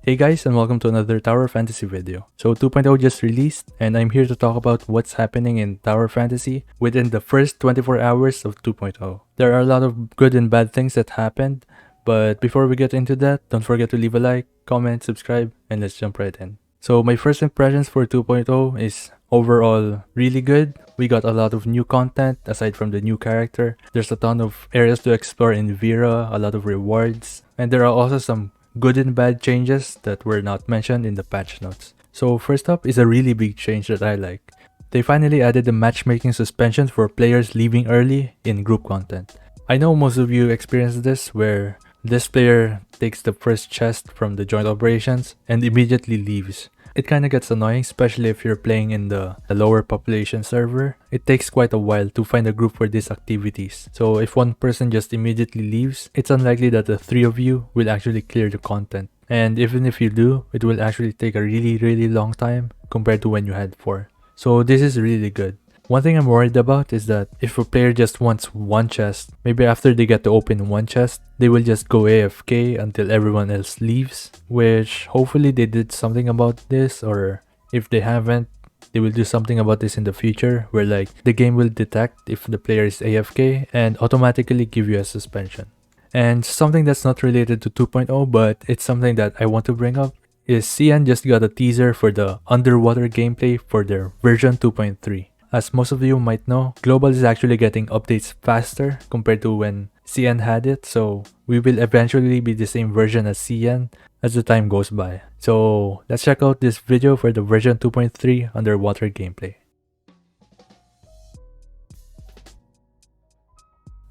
Hey guys, and welcome to another Tower Fantasy video. So 2.0 just released, and I'm here to talk about what's happening in Tower Fantasy within the first 24 hours of 2.0. There are a lot of good and bad things that happened, but before we get into that, don't forget to leave a like, comment, subscribe, and let's jump right in. So my first impressions for 2.0 is overall really good. We got a lot of new content aside from the new character. There's a ton of areas to explore in Vera, a lot of rewards, and there are also some good and bad changes that were not mentioned in the patch notes. So first up is a really big change that I like. They finally added the matchmaking suspension for players leaving early in group content. I know most of you experienced this where this player takes the first chest from the joint operations and immediately leaves. It kinda gets annoying, especially if you're playing in the lower population server. It takes quite a while to find a group for these activities. So if one person just immediately leaves, it's unlikely that the three of you will actually clear the content. And even if you do, it will actually take a really long time compared to when you had 4. So this is really good. One thing I'm worried about is that if a player just wants one chest, maybe after they get to open one chest, they will just go AFK until everyone else leaves, which hopefully they did something about this, or if they haven't, they will do something about this in the future where like the game will detect if the player is AFK and automatically give you a suspension. And something that's not related to 2.0 but it's something that I want to bring up is CN just got a teaser for the underwater gameplay for their version 2.3. As most of you might know, Global is actually getting updates faster compared to when CN had it, so we will eventually be the same version as CN as the time goes by. So let's check out this video for the version 2.3 underwater gameplay.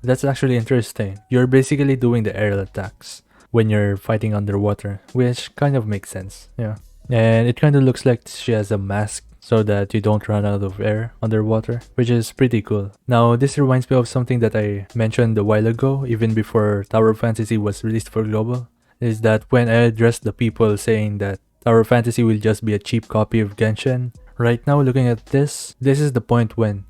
That's actually interesting. You're basically doing the aerial attacks when you're fighting underwater, which kind of makes sense, yeah. And it kind of looks like she has a mask so that you don't run out of air underwater, which is pretty cool. Now, this reminds me of something that I mentioned a while ago, even before Tower Fantasy was released for global, is that when I addressed the people saying that Tower Fantasy will just be a cheap copy of Genshin, right now looking at this is the point when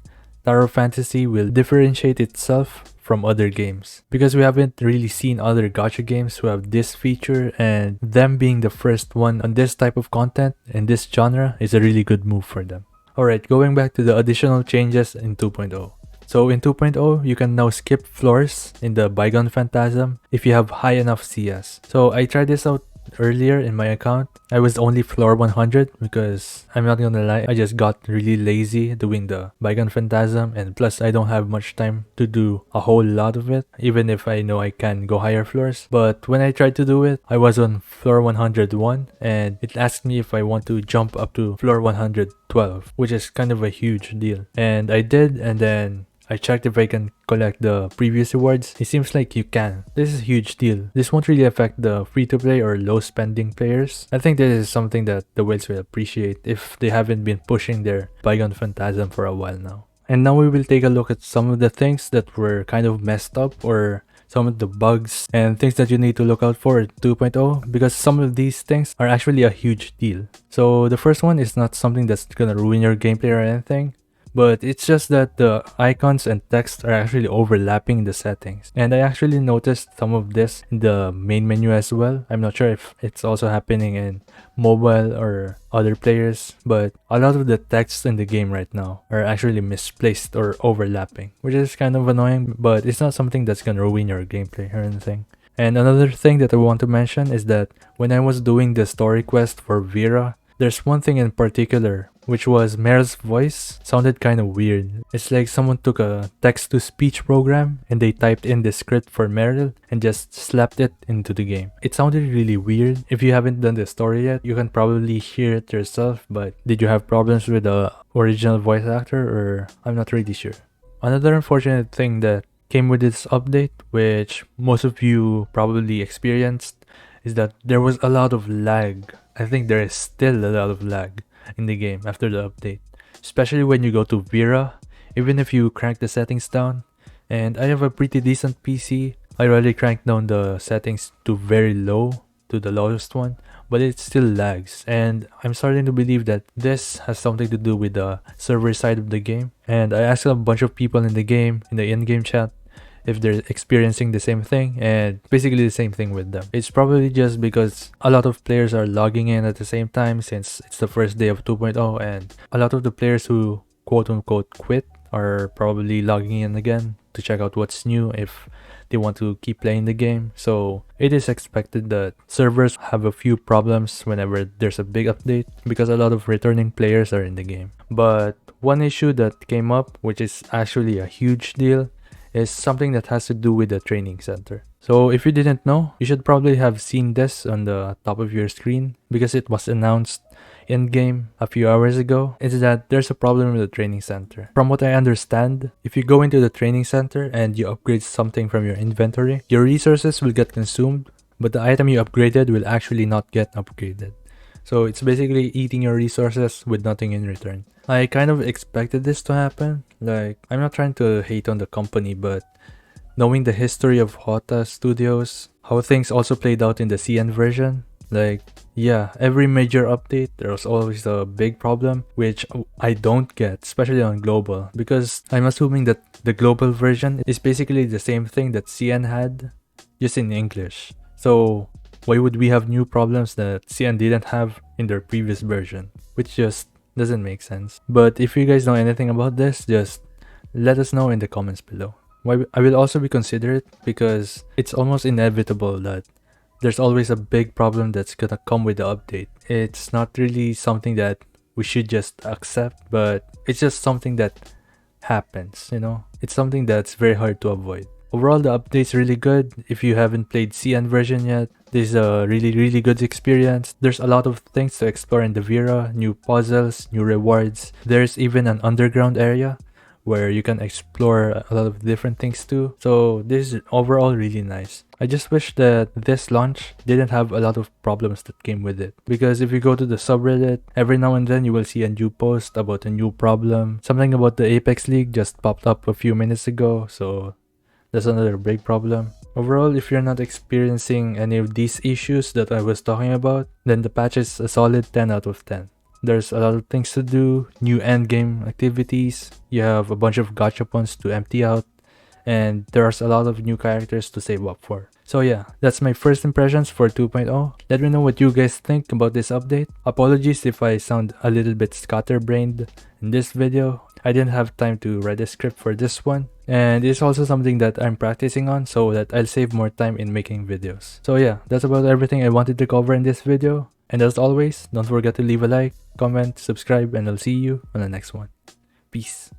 Tower Fantasy will differentiate itself from other games, because we haven't really seen other gacha games who have this feature, and them being the first one on this type of content in this genre is a really good move for them. Alright, going back to the additional changes in 2.0. So in 2.0, you can now skip floors in the Bygone Phantasm if you have high enough CS. So I tried this out earlier in my account. I was only floor 100 because I'm not gonna lie, I just got really lazy doing the Bygone Phantasm, and plus I don't have much time to do a whole lot of it, even if I know I can go higher floors. But when I tried to do it, I was on floor 101 and it asked me if I want to jump up to floor 112, which is kind of a huge deal. And I did, and then I checked if I can collect the previous rewards. It seems like you can. This is a huge deal. This won't really affect the free-to-play or low-spending players. I think this is something that the whales will appreciate if they haven't been pushing their Bygone Phantasm for a while now. And now we will take a look at some of the things that were kind of messed up, or some of the bugs and things that you need to look out for in 2.0, because some of these things are actually a huge deal. So the first one is not something that's gonna ruin your gameplay or anything, but it's just that the icons and text are actually overlapping in the settings. And I actually noticed some of this in the main menu as well. I'm not sure if it's also happening in mobile or other players, but a lot of the text in the game right now are actually misplaced or overlapping, which is kind of annoying, but it's not something that's gonna ruin your gameplay or anything. And another thing that I want to mention is that when I was doing the story quest for Vera, there's one thing in particular, which was Meryl's voice sounded kind of weird. It's like someone took a text-to-speech program and they typed in the script for Meryl and just slapped it into the game. It sounded really weird. If you haven't done the story yet, you can probably hear it yourself, but did you have problems with the original voice actor, or I'm not really sure. Another unfortunate thing that came with this update, which most of you probably experienced, is that there was a lot of lag. I think there is still a lot of lag in the game after the update, especially when you go to Vera, even if you crank the settings down. And I have a pretty decent PC. I already cranked down the settings to very low, to the lowest one, but it still lags, and I'm starting to believe that this has something to do with the server side of the game. And I asked a bunch of people in the game, in the in-game chat, if they're experiencing the same thing, and basically the same thing with them. It's probably just because a lot of players are logging in at the same time since it's the first day of 2.0, and a lot of the players who quote unquote quit are probably logging in again to check out what's new if they want to keep playing the game. So it is expected that servers have a few problems whenever there's a big update because a lot of returning players are in the game. But one issue that came up, which is actually a huge deal, is something that has to do with the training center. So if you didn't know, you should probably have seen this on the top of your screen because it was announced in-game a few hours ago. Is that there's a problem with the training center. From what I understand, if you go into the training center and you upgrade something from your inventory, your resources will get consumed, but the item you upgraded will actually not get upgraded. So it's basically eating your resources with nothing in return. I kind of expected this to happen. Like, I'm not trying to hate on the company, but knowing the history of Hota Studios, how things also played out in the CN version, like, yeah, every major update, there was always a big problem, which I don't get, especially on global, because I'm assuming that the global version is basically the same thing that CN had, just in English. So why would we have new problems that CN didn't have in their previous version? Which just doesn't make sense. But if you guys know anything about this, just let us know in the comments below. I will also be considerate because it's almost inevitable that there's always a big problem that's gonna come with the update. It's not really something that we should just accept, but it's just something that happens, you know? It's something that's very hard to avoid. Overall, the update's really good. If you haven't played CN version yet, this is a really good experience. There's a lot of things to explore in the Vera, new puzzles, new rewards. There's even an underground area where you can explore a lot of different things too. So this is overall really nice. I just wish that this launch didn't have a lot of problems that came with it. Because if you go to the subreddit, every now and then you will see a new post about a new problem. Something about the Apex League just popped up a few minutes ago, so that's another big problem. Overall, if you're not experiencing any of these issues that I was talking about, then the patch is a solid 10 out of 10. There's a lot of things to do, new endgame activities, you have a bunch of gachapons to empty out, and there's a lot of new characters to save up for. So yeah, that's my first impressions for 2.0. Let me know what you guys think about this update. Apologies if I sound a little bit scatterbrained in this video. I didn't have time to write a script for this one, and it's also something that I'm practicing on so that I'll save more time in making videos. So yeah, that's about everything I wanted to cover in this video. And as always, don't forget to leave a like, comment, subscribe, and I'll see you on the next one. Peace.